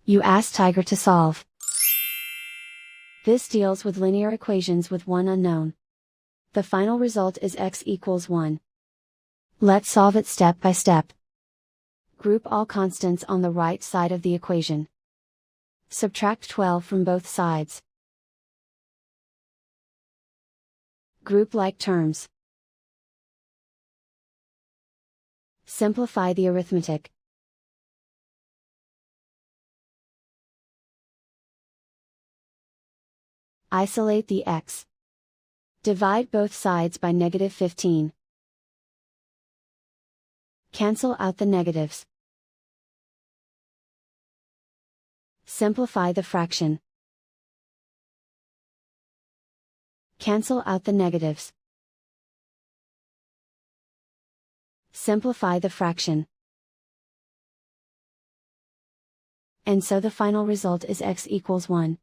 You ask Tiger to solve. This deals with linear equations with one unknown. The final result is x equals 1. Let's solve it step by step. Group all constants on the right side of the equation. Subtract 12 from both sides. Group like terms. Simplify the arithmetic. Isolate the x. Divide both sides by -15. Cancel out the negatives. Simplify the fraction. Cancel out the negatives. Simplify the fraction. And so the final result is x equals 1.